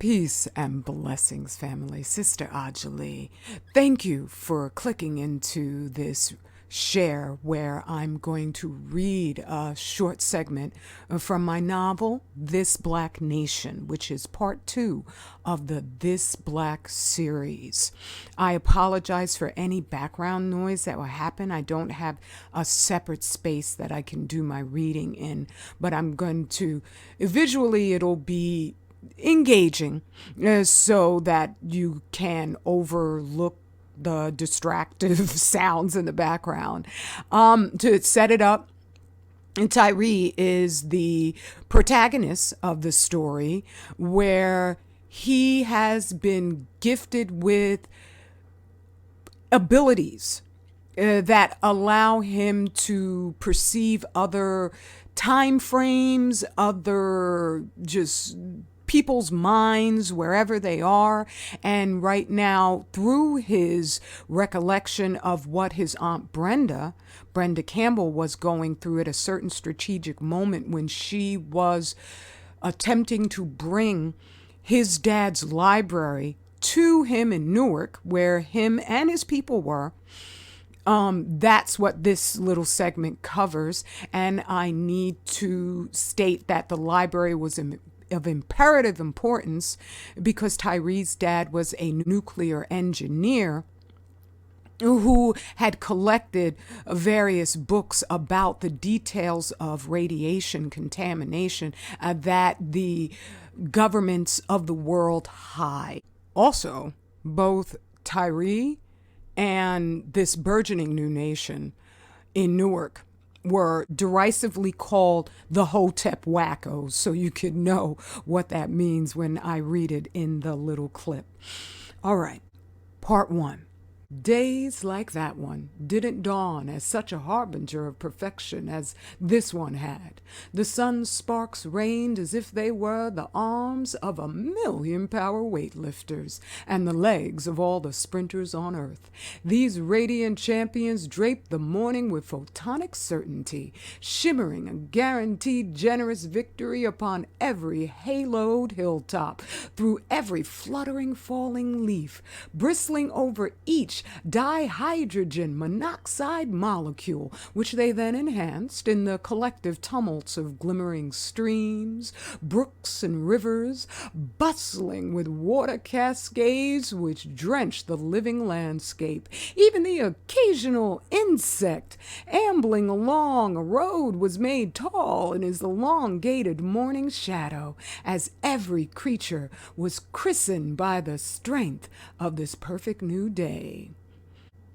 Peace and blessings, family. Sister Ajali, thank you for clicking into this share where I'm going to read a short segment from my novel, This Black Nation, which is part 2 of the This Black series. I apologize for any background noise that will happen. I don't have a separate space that I can do my reading in, but I'm going to, visually, it'll be engaging so that you can overlook the distractive sounds in the background. To set it up, Tyree is the protagonist of the story, where he has been gifted with abilities that allow him to perceive other time frames, other just people's minds wherever they are. And right now, through his recollection of what his aunt Brenda Campbell was going through at a certain strategic moment when she was attempting to bring his dad's library to him in Newark, where him and his people were. That's what this little segment covers. And I need to state that the library was of imperative importance because Tyree's dad was a nuclear engineer who had collected various books about the details of radiation contamination that the governments of the world hide. Also, both Tyree and this burgeoning new nation in Newark were derisively called the Hotep Wackos, so you could know what that means when I read it in the little clip. All right, part 1. Days like that one didn't dawn as such a harbinger of perfection as this one had. The sun's sparks rained as if they were the arms of 1,000,000 power weightlifters and the legs of all the sprinters on earth. These radiant champions draped the morning with photonic certainty, shimmering a guaranteed generous victory upon every haloed hilltop, through every fluttering falling leaf, bristling over each dihydrogen monoxide molecule, which they then enhanced in the collective tumults of glimmering streams, brooks, and rivers, bustling with water cascades which drenched the living landscape. Even the occasional insect ambling along a road was made tall in his elongated morning shadow, as every creature was christened by the strength of this perfect new day.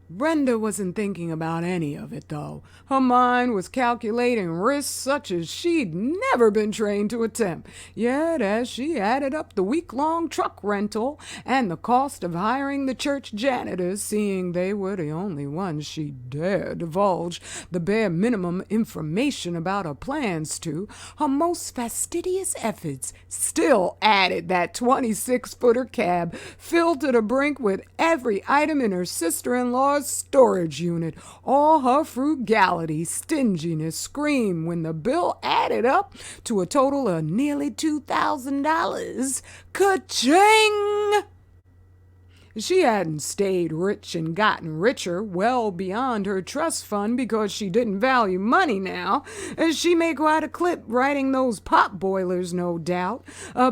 Brenda wasn't thinking about any of it, though. Her mind was calculating risks such as she'd never been trained to attempt. Yet, as she added up the week-long truck rental and the cost of hiring the church janitors, seeing they were the only ones she dared divulge the bare minimum information about her plans to, her most fastidious efforts still added that 26-footer cab filled to the brink with every item in her sister-in-law's storage unit. All her frugality, stinginess screamed when the bill added up to a total of nearly $2,000. Ka-ching! She hadn't stayed rich and gotten richer, well beyond her trust fund, because she didn't value money now. She made quite a clip writing those pot boilers, no doubt.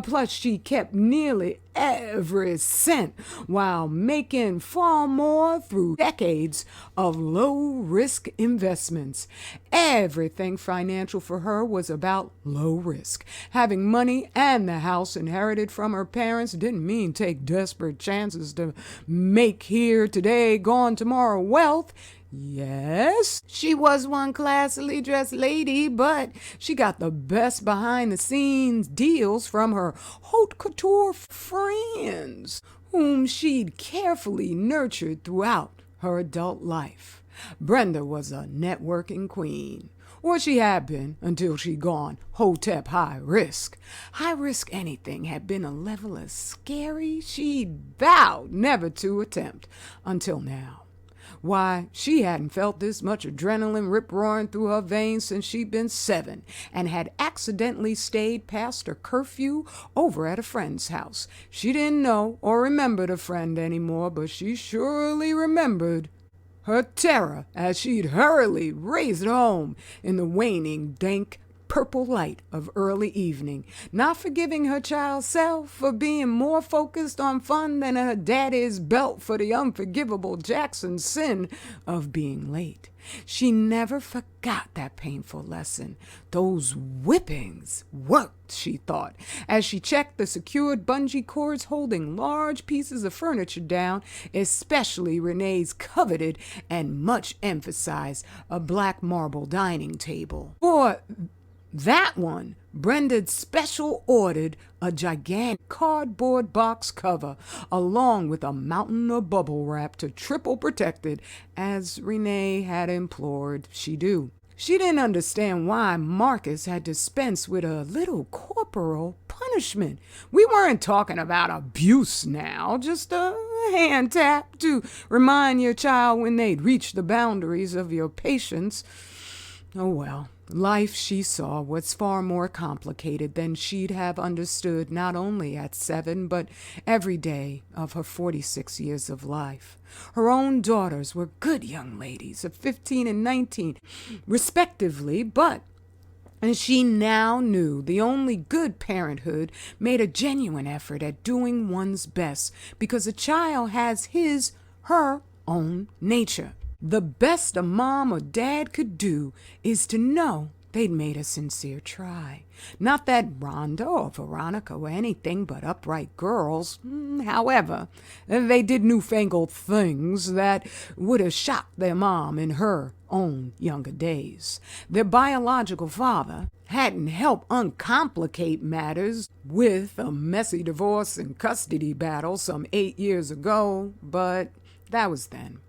Plus, she kept nearly every cent while making far more through decades of low-risk investments. Everything financial for her was about low risk. Having money and the house inherited from her parents didn't mean take desperate chances to make here today, gone tomorrow wealth. Yes, she was one classily dressed lady, but she got the best behind-the-scenes deals from her haute couture friends, whom she'd carefully nurtured throughout her adult life. Brenda was a networking queen. Or she had been, until she'd gone Hotep high risk. High risk anything had been a level of scary she'd vowed never to attempt, until now. Why, she hadn't felt this much adrenaline rip-roaring through her veins since she'd been 7 and had accidentally stayed past her curfew over at a friend's house. She didn't know or remember the friend anymore, but she surely remembered her terror as she'd hurriedly raced home in the waning, dank, purple light of early evening, not forgiving her child self for being more focused on fun than her daddy's belt for the unforgivable Jackson sin of being late. She never forgot that painful lesson. Those whippings worked, she thought, as she checked the secured bungee cords holding large pieces of furniture down, especially Renee's coveted and much emphasized a black marble dining table. For that one, Brenda special ordered a gigantic cardboard box cover, along with a mountain of bubble wrap to triple protect it, as Renee had implored she do. She didn't understand why Marcus had dispensed with a little corporal punishment. We weren't talking about abuse now, just a hand tap to remind your child when they'd reached the boundaries of your patience. Oh well. Life, she saw, was far more complicated than she'd have understood not only at 7, but every day of her 46 years of life. Her own daughters were good young ladies of 15 and 19, respectively, but and she now knew the only good parenthood made a genuine effort at doing one's best, because a child has her own nature. The best a mom or dad could do is to know they'd made a sincere try. Not that Rhonda or Veronica were anything but upright girls. However, they did newfangled things that would have shocked their mom in her own younger days. Their biological father hadn't helped uncomplicate matters with a messy divorce and custody battle some 8 years ago, but that was then.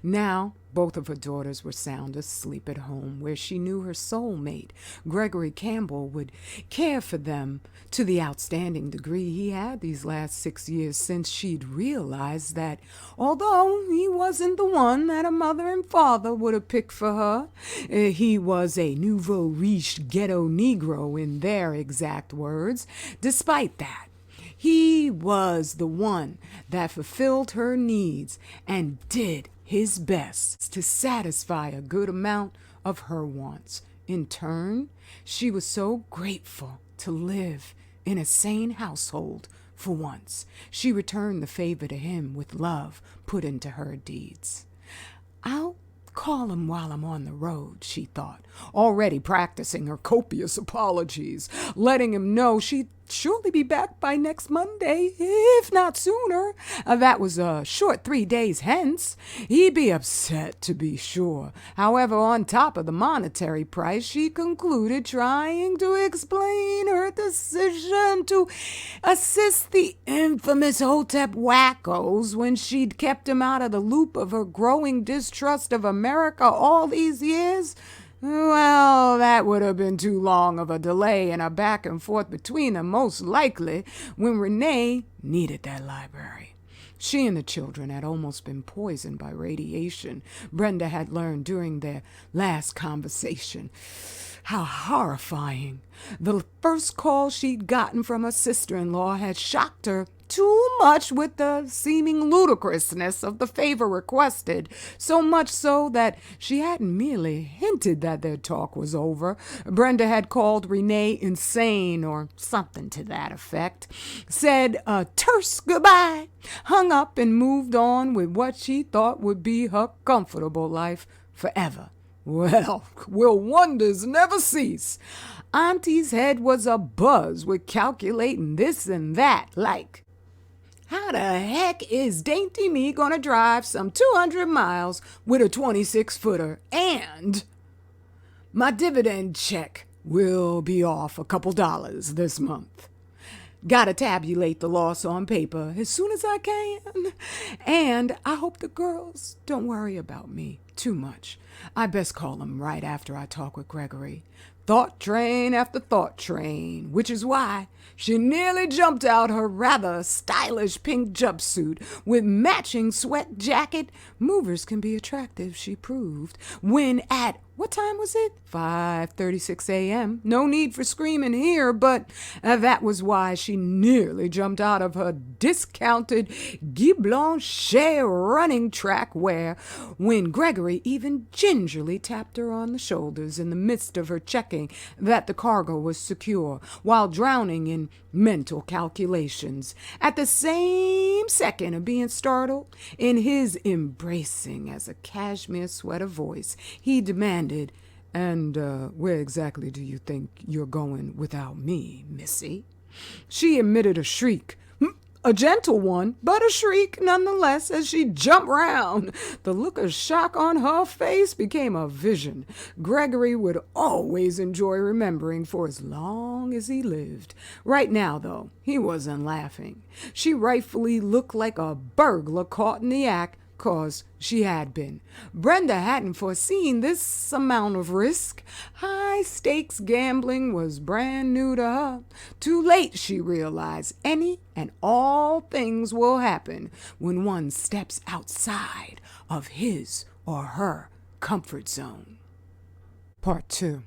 Now, both of her daughters were sound asleep at home, where she knew her soulmate, Gregory Campbell, would care for them to the outstanding degree he had these last 6 years, since she'd realized that although he wasn't the one that her mother and father would have picked for her, he was a nouveau riche ghetto Negro in their exact words. Despite that, he was the one that fulfilled her needs and did his best to satisfy a good amount of her wants. In turn, she was so grateful to live in a sane household for once. She returned the favor to him with love put into her deeds. I'll call him while I'm on the road, she thought, already practicing her copious apologies, letting him know she'd surely be back by next Monday, if not sooner. That was a short 3 days hence. He'd be upset, to be sure. However, on top of the monetary price, she concluded, trying to explain her decision to assist the infamous Hotep wackos when she'd kept him out of the loop of her growing distrust of America all these years. Well, that would have been too long of a delay and a back and forth between them, most likely, when Renee needed that library. She and the children had almost been poisoned by radiation. Brenda had learned during their last conversation. How horrifying. The first call she'd gotten from her sister-in-law had shocked her too much with the seeming ludicrousness of the favor requested, so much so that she hadn't merely hinted that their talk was over. Brenda had called Renee insane or something to that effect, said a terse goodbye, hung up and moved on with what she thought would be her comfortable life forever. Well, will wonders never cease? Auntie's head was abuzz with calculating this and that, like, how the heck is Dainty Me gonna drive some 200 miles with a 26-footer? And my dividend check will be off a couple dollars this month. Gotta tabulate the loss on paper as soon as I can. And I hope the girls don't worry about me too much. I best call them right after I talk with Gregory. thought train after thought train, which is why she nearly jumped out her rather stylish pink jumpsuit with matching sweat jacket. Movers can be attractive, she proved, when at, what time was it? 5:36 a.m. No need for screaming here, but that was why she nearly jumped out of her discounted Guy Blanchet running track wear when Gregory even gingerly tapped her on the shoulders in the midst of her checking that the cargo was secure, while drowning in mental calculations. At the same second of being startled, in his embracing as a cashmere sweater voice, he demanded, "And where exactly do you think you're going without me, missy?" She emitted a shriek. A gentle one, but a shriek nonetheless as she jumped round. The look of shock on her face became a vision Gregory would always enjoy remembering for as long as he lived. Right now, though, he wasn't laughing. She rightfully looked like a burglar caught in the act, 'cause she had been. Brenda hadn't foreseen this amount of risk. High-stakes gambling was brand new to her. Too late, she realized. Any and all things will happen when one steps outside of his or her comfort zone. Part 2.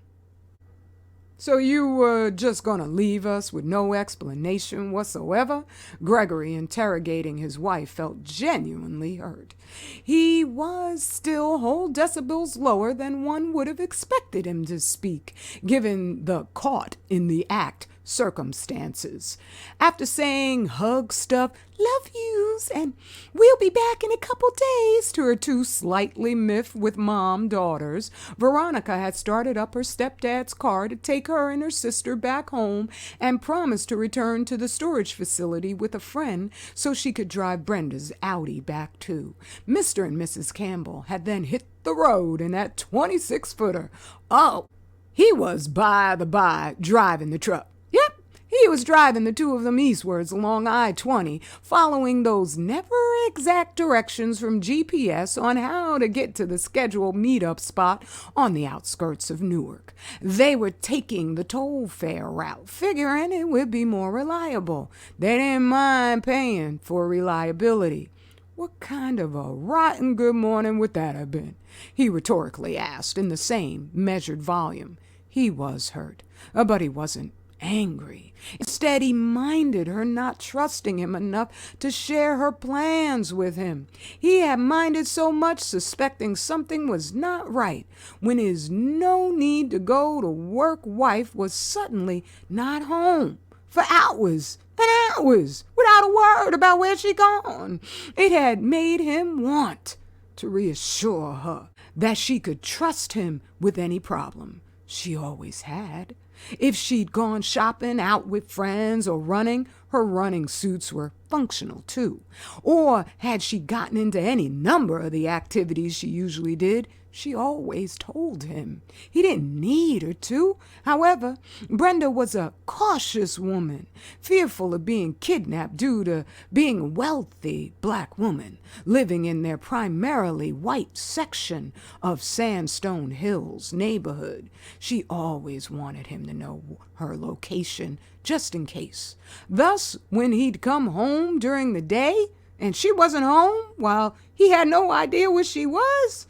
So you were just going to leave us with no explanation whatsoever? Gregory, interrogating his wife, felt genuinely hurt. He was still whole decibels lower than one would have expected him to speak, given the caught in the act circumstances. After saying hug stuff, love yous, and we'll be back in a couple days to her two slightly miffed with mom daughters, Veronica had started up her stepdad's car to take her and her sister back home and promised to return to the storage facility with a friend so she could drive Brenda's Audi back too. Mr. and Mrs. Campbell had then hit the road in that 26-footer. Oh, he was, by the by, driving the truck. Yep, he was driving the two of them eastwards along I-20, following those never-exact directions from GPS on how to get to the scheduled meet-up spot on the outskirts of Newark. They were taking the toll fare route, figuring it would be more reliable. They didn't mind paying for reliability. What kind of a rotten good morning would that have been? He rhetorically asked in the same measured volume. He was hurt, but he wasn't angry. Instead, he minded her not trusting him enough to share her plans with him. He had minded so much, suspecting something was not right, when his no need to go to work wife was suddenly not home for hours and hours without a word about where she'd gone. It had made him want to reassure her that she could trust him with any problem. She always had. If she'd gone shopping, out with friends, or running, her running suits were functional too. Or had she gotten into any number of the activities she usually did, she always told him. He didn't need her to. However, Brenda was a cautious woman, fearful of being kidnapped due to being a wealthy black woman living in their primarily white section of Sandstone Hills neighborhood. She always wanted him to know her location, just in case. Thus, when he'd come home during the day and she wasn't home, while he had no idea where she was,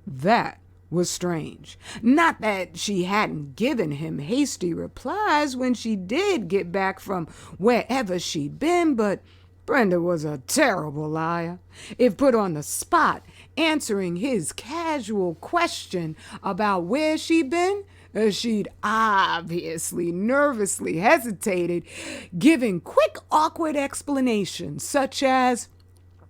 that was strange. Not that she hadn't given him hasty replies when she did get back from wherever she'd been, but Brenda was a terrible liar. If put on the spot, answering his casual question about where she'd been, she'd obviously nervously hesitated, giving quick, awkward explanations, such as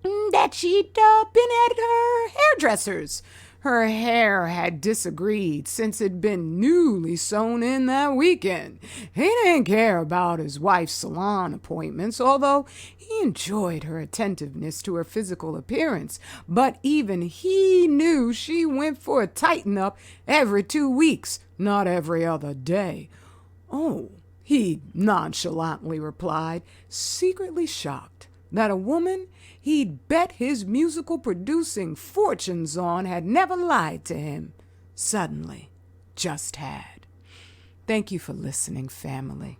that she'd been at her hairdresser's. Her hair had disagreed since it'd been newly sewn in that weekend. He didn't care about his wife's salon appointments, although he enjoyed her attentiveness to her physical appearance. But even he knew she went for a tighten-up every 2 weeks, not every other day. Oh, he nonchalantly replied, secretly shocked that a woman he'd bet his musical producing fortunes on had never lied to him. Suddenly, just had. Thank you for listening, family.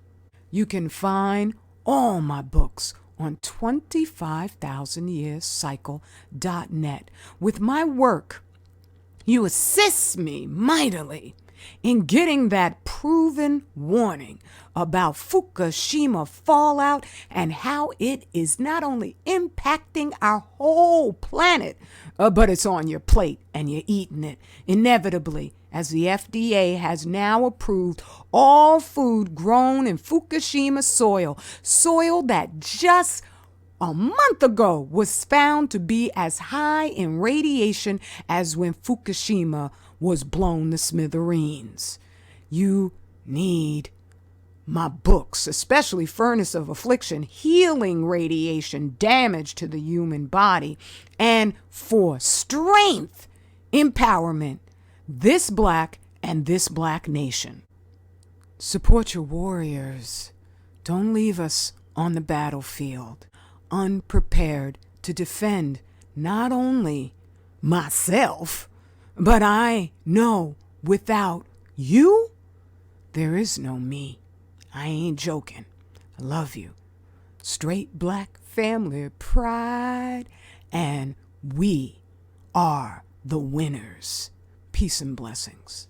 You can find all my books on 25000yearscycle.net. With my work, you assist me mightily in getting that proven warning about Fukushima fallout and how it is not only impacting our whole planet, but it's on your plate and you're eating it inevitably, as the FDA has now approved all food grown in Fukushima soil that just a month ago was found to be as high in radiation as when Fukushima was blown to smithereens. You need my books, especially Furnace of Affliction, Healing Radiation, Damage to the Human Body, and for strength, empowerment, This Black and This Black Nation. Support your warriors. Don't leave us on the battlefield, unprepared to defend not only myself, but I know without you, there is no me. I ain't joking. I love you. Straight black family pride, and we are the winners. Peace and blessings.